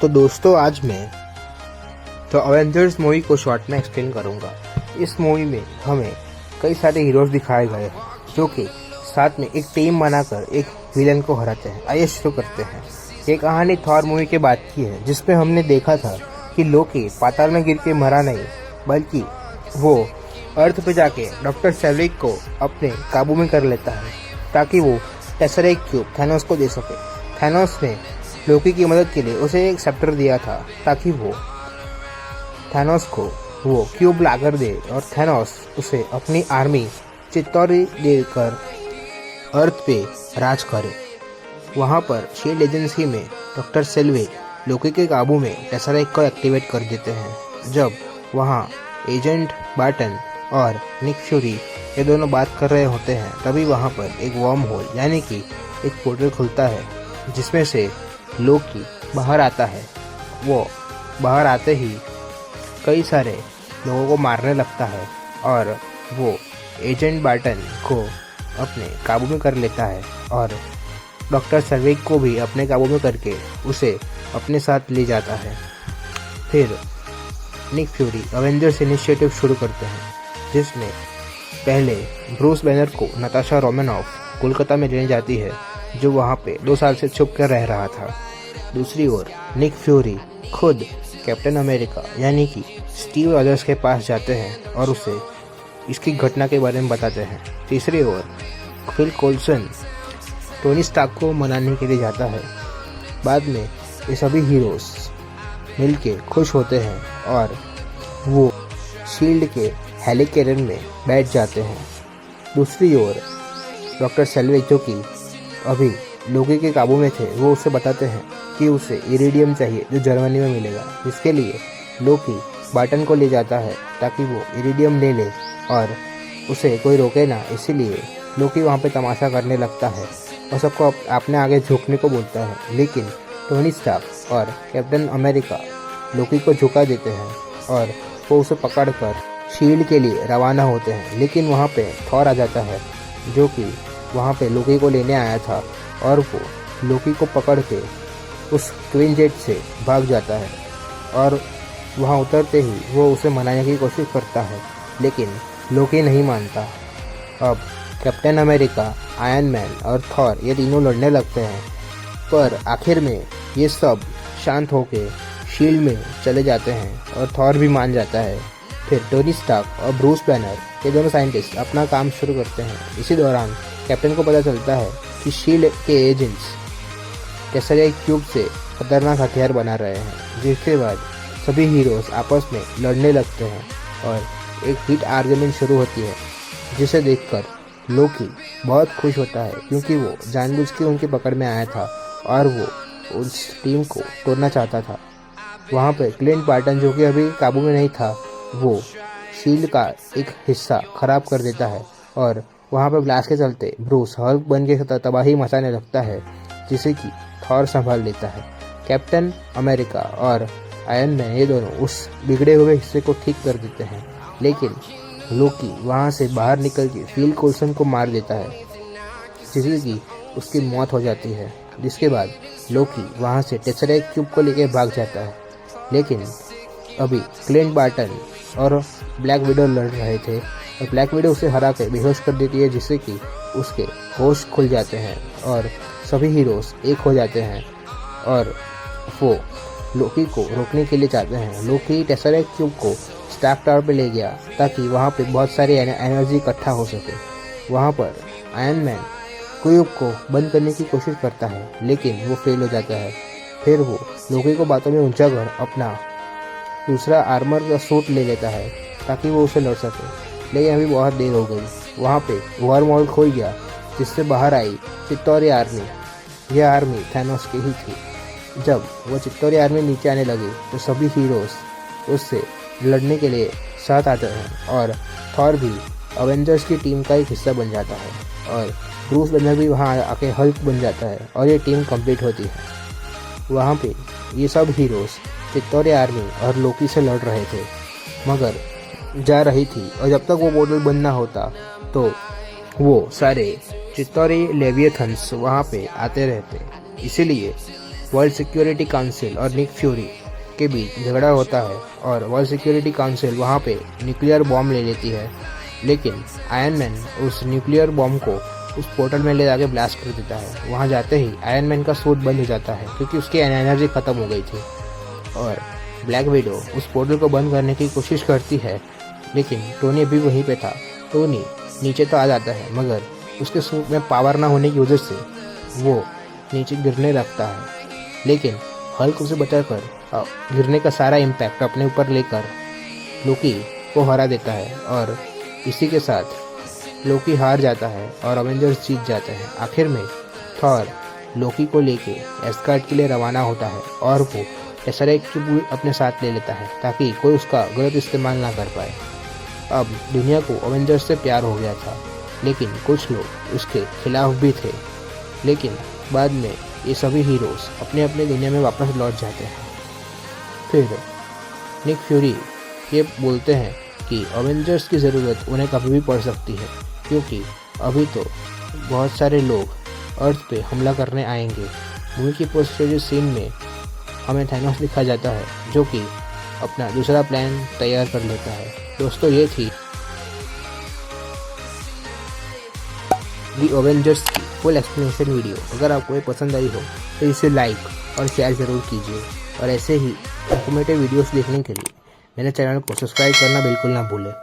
तो दोस्तों आज मैं अवेंजर्स मूवी को शॉर्ट में एक्सप्लेन करूंगा। इस मूवी में हमें कई सारे हीरोज दिखाए गए हैं जो कि साथ में एक टीम बनाकर एक विलन को हराते हैं। आइए शुरू करते हैं। ये कहानी थॉर मूवी के बाद की है जिसमें हमने देखा था कि लोकी पाताल में गिर के मरा नहीं बल्कि वो अर्थ पे जाके डॉक्टर सेल्विक को अपने काबू में कर लेता है ताकि वो टेसरेक्ट क्यूब थैनोस को दे सके। थैनोस ने लोकी की मदद के लिए उसे एक सेप्टर दिया था ताकि वो थैनोस को वो क्यूब लाकर दे और थैनोस उसे अपनी आर्मी चित्तौरी देकर अर्थ पे राज करे। वहाँ पर शील्ड एजेंसी में डॉक्टर सेल्विक लोकी के काबू में टेसरेक्ट को एक्टिवेट कर देते हैं। जब वहाँ एजेंट बार्टन और निक फ्यूरी ये दोनों बात कर रहे होते हैं तभी वहाँ पर एक वर्म होल यानी कि एक पोर्टल खुलता है जिसमें से लोकी बाहर आता है। वो बाहर आते ही कई सारे लोगों को मारने लगता है और वो एजेंट बार्टन को अपने काबू में कर लेता है और डॉक्टर सर्विक को भी अपने काबू में करके उसे अपने साथ ले जाता है। फिर निक फ्यूरी अवेंजर्स इनिशिएटिव शुरू करते हैं जिसमें पहले ब्रूस बैनर को नताशा रोमानॉफ कोलकाता में लेने जाती है जो वहाँ पे 2 साल से छुप कर रह रहा था। दूसरी ओर निक फ्यूरी खुद कैप्टन अमेरिका यानी कि स्टीव रॉजर्स के पास जाते हैं और उसे इसकी घटना के बारे में बताते हैं। तीसरी ओर फिल कोल्सन टोनी स्टार्क को मनाने के लिए जाता है। बाद में ये सभी हीरोज मिलके खुश होते हैं और वो शील्ड के हेलिकेरन में बैठ जाते हैं। दूसरी ओर डॉक्टर सेल्विक जो कि अभी लोकी के काबू में थे वो उसे बताते हैं कि उसे इरिडियम चाहिए जो जर्मनी में मिलेगा। इसके लिए लोकी बार्टन को ले जाता है ताकि वो इरिडियम ले ले और उसे कोई रोके ना। इसीलिए लोकी वहाँ पे तमाशा करने लगता है और सबको अपने आगे झुकने को बोलता है, लेकिन टोनी स्टार्क और कैप्टन अमेरिका लोकी को झुका देते हैं और वो उसे पकड़कर शील्ड के लिए रवाना होते हैं। लेकिन वहाँ पे थॉर आ जाता है जो कि वहाँ पे लोकी को लेने आया था और वो लोकी को पकड़ के उस ट्विन जेट से भाग जाता है और वहाँ उतरते ही वो उसे मनाने की कोशिश करता है लेकिन लोकी नहीं मानता। अब कैप्टन अमेरिका, आयरन मैन और थॉर ये तीनों लड़ने लगते हैं पर आखिर में ये सब शांत होके शील्ड में चले जाते हैं और थॉर भी मान जाता है। फिर टोनी स्टार्क और ब्रूस बैनर ये दोनों साइंटिस्ट अपना काम शुरू करते हैं। इसी दौरान कैप्टन को पता चलता है कि शील्ड के एजेंट्स टेसरेक्ट क्यूब से खतरनाक हथियार बना रहे हैं, जिसके बाद सभी हीरोज आपस में लड़ने लगते हैं और एक हीट आर्गुमेंट शुरू होती है जिसे देखकर लोकी बहुत खुश होता है क्योंकि वो जानबूझ के उनकी पकड़ में आया था और वो उस टीम को तोड़ना चाहता था। वहाँ पे क्लिंट बार्टन जो कि अभी काबू में नहीं था वो शील्ड का एक हिस्सा खराब कर देता है और वहाँ पर ब्लास्ट के चलते ब्रूस हल्क बन के तबाही मचाने लगता है जिसे कि थॉर संभाल लेता है। कैप्टन अमेरिका और आयरन मैन ये दोनों उस बिगड़े हुए हिस्से को ठीक कर देते हैं, लेकिन लोकी वहाँ से बाहर निकल के फिल कोल्सन को मार देता है जिससे कि उसकी मौत हो जाती है। जिसके बाद लोकी वहाँ से टेसरेक्ट क्यूब को लेकर भाग जाता है, लेकिन अभी क्लिंट बार्टन और ब्लैक विडो लड़ रहे थे और ब्लैक विडो उसे हरा के बेहोश कर देती है जिससे कि उसके होश खुल जाते हैं और सभी हीरोज एक हो जाते हैं और वो लोकी को रोकने के लिए चाहते हैं। लोकी टेसरेक्ट क्यूब को स्टार्क टावर पे ले गया ताकि वहाँ पे बहुत सारी एनर्जी इकट्ठा हो सके। वहाँ पर आयरन मैन क्यूब को बंद करने की कोशिश करता है लेकिन वो फेल हो जाता है। फिर वो लोकी को बातों में ऊंचा कर अपना दूसरा आर्मर का सूट ले लेता है ताकि वो उसे लड़ सके, लेकिन अभी बहुत देर हो गई। वहाँ पे वर्म होल खुल गया जिससे बाहर आई चित्तौरी आर्मी। यह आर्मी थैनोस की ही थी। जब वो चित्तौरी आर्मी नीचे आने लगी तो सभी हीरोज उससे लड़ने के लिए साथ आते हैं और थॉर भी अवेंजर्स की टीम का एक हिस्सा बन जाता है और ब्रूस बैनर भी वहाँ आके हल्क बन जाता है और ये टीम कंप्लीट होती है। वहाँ पे ये सब हीरोज चित्तौरी आर्मी और लोकी से लड़ रहे थे मगर जा रही थी और जब तक वो पोर्टल बंद ना होता तो वो सारे चित्तौरी लेविएथन्स वहाँ पे आते रहते। इसीलिए वर्ल्ड सिक्योरिटी काउंसिल और निक फ्यूरी के बीच झगड़ा होता है और वर्ल्ड सिक्योरिटी काउंसिल वहाँ पे न्यूक्लियर बॉम्ब ले लेती है, लेकिन आयरन मैन उस न्यूक्लियर बॉम्ब को उस पोर्टल में ले जाके ब्लास्ट कर देता है। वहाँ जाते ही आयरन मैन का सूट बंद हो जाता है क्योंकि उसकी एनर्जी ख़त्म हो गई थी और ब्लैक विडो उस पोर्टल को बंद करने की कोशिश करती है, लेकिन टोनी अभी वहीं पे था। टोनी नीचे तो आ जाता है मगर उसके सूट में पावर ना होने की वजह से वो नीचे गिरने लगता है, लेकिन हल्क उसे बचाकर गिरने का सारा इम्पैक्ट अपने ऊपर लेकर लोकी को हरा देता है और इसी के साथ लोकी हार जाता है और अवेंजर्स जीत जाते हैं। आखिर में थॉर लोकी को लेके एस्गार्ड के लिए रवाना होता है और वो टेसरेक्ट भी अपने साथ ले लेता है ताकि कोई उसका गलत इस्तेमाल ना कर पाए। अब दुनिया को अवेंजर्स से प्यार हो गया था, लेकिन कुछ लोग उसके खिलाफ भी थे, लेकिन बाद में ये सभी हीरोज अपने अपने दुनिया में वापस लौट जाते हैं। फिर निक फ्यूरी ये बोलते हैं कि अवेंजर्स की ज़रूरत उन्हें कभी भी पड़ सकती है क्योंकि अभी तो बहुत सारे लोग अर्थ पे हमला करने आएंगे। मूवी की पोस्ट क्रेडिट सीन में हमें थैनोस दिखा जाता है जो कि अपना दूसरा प्लान तैयार कर लेता है। दोस्तों, ये थी दी अवेंजर्स की फुल एक्सप्लेनेशन वीडियो। अगर आपको ये पसंद आई हो तो इसे लाइक और शेयर ज़रूर कीजिए और ऐसे ही इंफॉर्मेटिव वीडियोस देखने के लिए मेरे चैनल को सब्सक्राइब करना बिल्कुल ना भूलें।